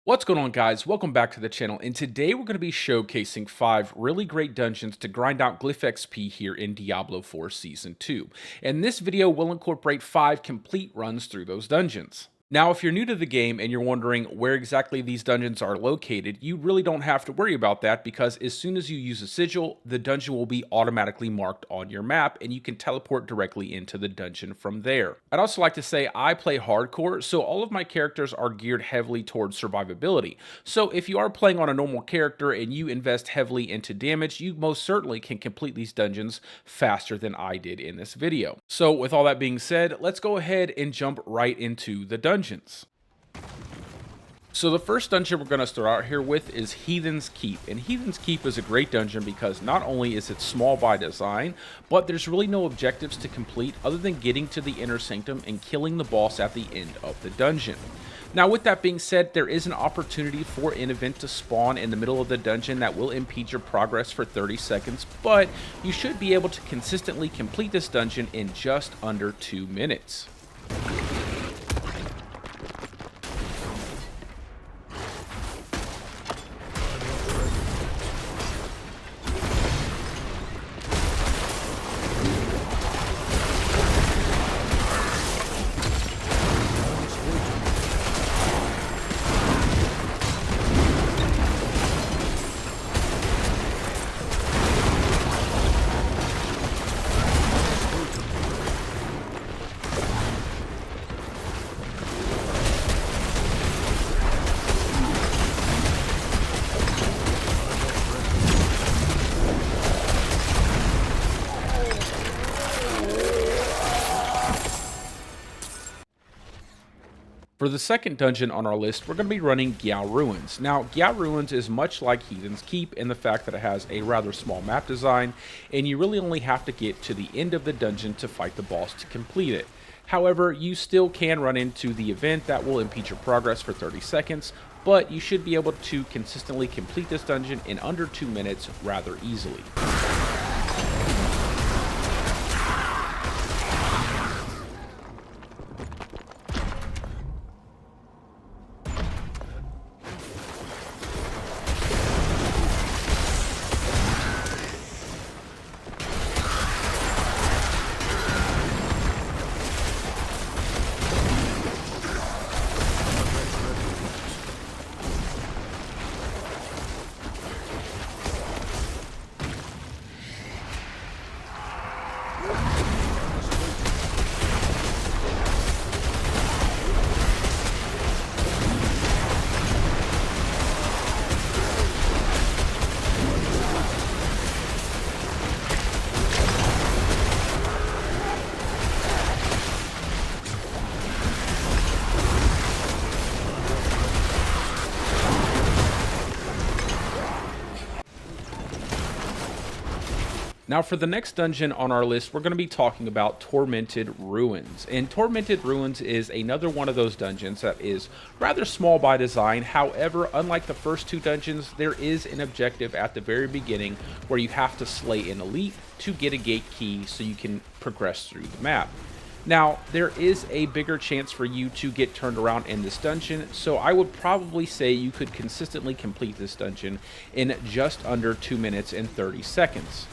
What's going on, guys? Welcome back to the channel, and today we're going to be showcasing 5 really great dungeons to grind out Glyph XP here in Diablo 4 Season 2. And this video will incorporate 5 complete runs through those dungeons. Now, if you're new to the game and you're wondering where exactly these dungeons are located, you really don't have to worry about that because as soon as you use a sigil, the dungeon will be automatically marked on your map and you can teleport directly into the dungeon from there. I'd also like to say I play hardcore, so all of my characters are geared heavily towards survivability. So if you are playing on a normal character and you invest heavily into damage, you most certainly can complete these dungeons faster than I did in this video. So with all that being said, let's go ahead and jump right into the dungeons. So the first dungeon we're going to start out here with is Heathen's Keep. And Heathen's Keep is a great dungeon because not only is it small by design, but there's really no objectives to complete other than getting to the inner sanctum and killing the boss at the end of the dungeon. Now, with that being said, there is an opportunity for an event to spawn in the middle of the dungeon that will impede your progress for 30 seconds, but you should be able to consistently complete this dungeon in just under 2 minutes. For the second dungeon on our list, we're going to be running Gyal Ruins. Now, Gyal Ruins is much like Heathen's Keep in the fact that it has a rather small map design, and you really only have to get to the end of the dungeon to fight the boss to complete it. However, you still can run into the event that will impede your progress for 30 seconds, but you should be able to consistently complete this dungeon in under 2 minutes rather easily. Now, for the next dungeon on our list, we're going to be talking about Tormented Ruins. And Tormented Ruins is another one of those dungeons that is rather small by design. However, unlike the first 2 dungeons, there is an objective at the very beginning where you have to slay an elite to get a gate key so you can progress through the map. Now, there is a bigger chance for you to get turned around in this dungeon, so I would probably say you could consistently complete this dungeon in just under 2 minutes and 30 seconds.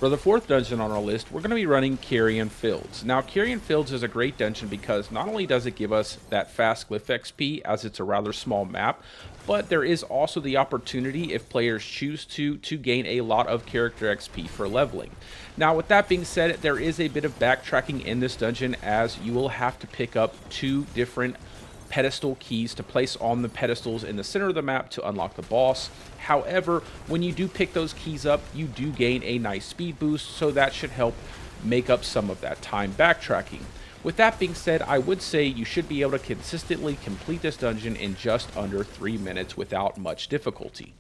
For the fourth dungeon on our list, we're going to be running Carrion Fields. Now, Carrion Fields is a great dungeon because not only does it give us that fast Glyph XP, as it's a rather small map, but there is also the opportunity, if players choose to gain a lot of character XP for leveling. Now, with that being said, there is a bit of backtracking in this dungeon, as you will have to pick up 2 different pedestal keys to place on the pedestals in the center of the map to unlock the boss. However, when you do pick those keys up, you do gain a nice speed boost, so that should help make up some of that time backtracking. With that being said, I would say you should be able to consistently complete this dungeon in just under 3 minutes without much difficulty.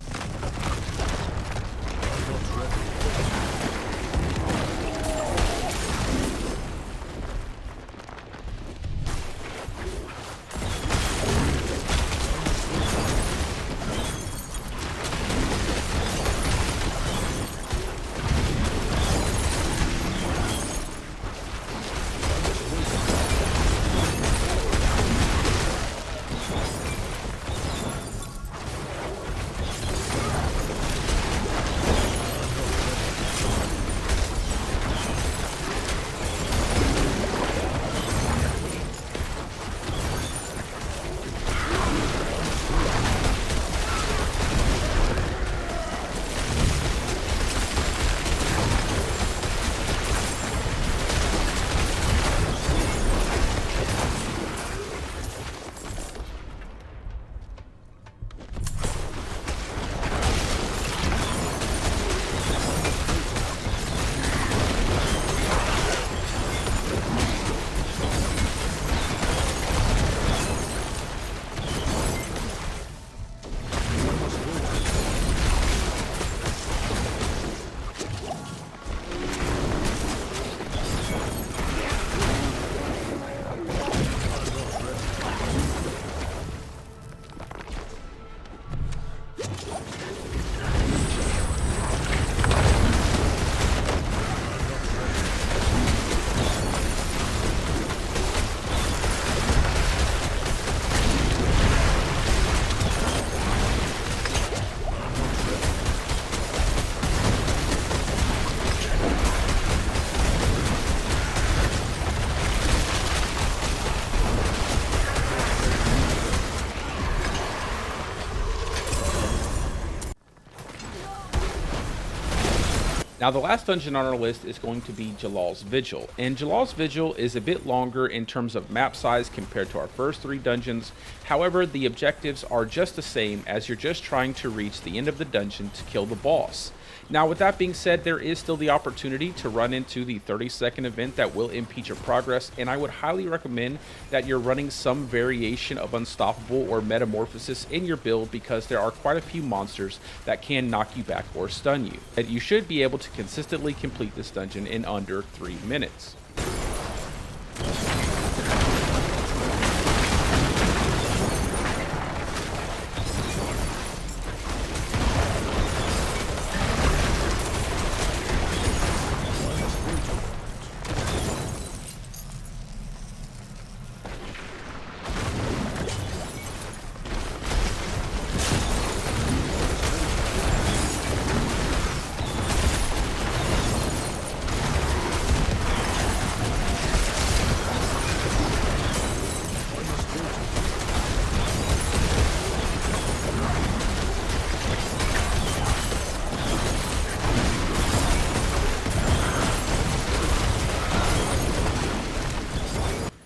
Now, the last dungeon on our list is going to be Jaalal's Vigil, and Jaalal's Vigil is a bit longer in terms of map size compared to our first 3 dungeons. However, the objectives are just the same, as you're just trying to reach the end of the dungeon to kill the boss. Now, with that being said, there is still the opportunity to run into the 30-second event that will impede your progress, and I would highly recommend that you're running some variation of Unstoppable or Metamorphosis in your build, because there are quite a few monsters that can knock you back or stun you. And you should be able to consistently complete this dungeon in under 3 minutes.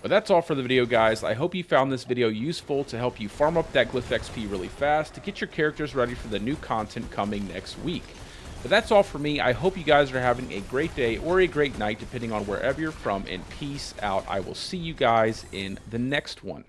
But that's all for the video, guys. I hope you found this video useful to help you farm up that Glyph XP really fast to get your characters ready for the new content coming next week. But that's all for me. I hope you guys are having a great day or a great night, depending on wherever you're from, and peace out. I will see you guys in the next one.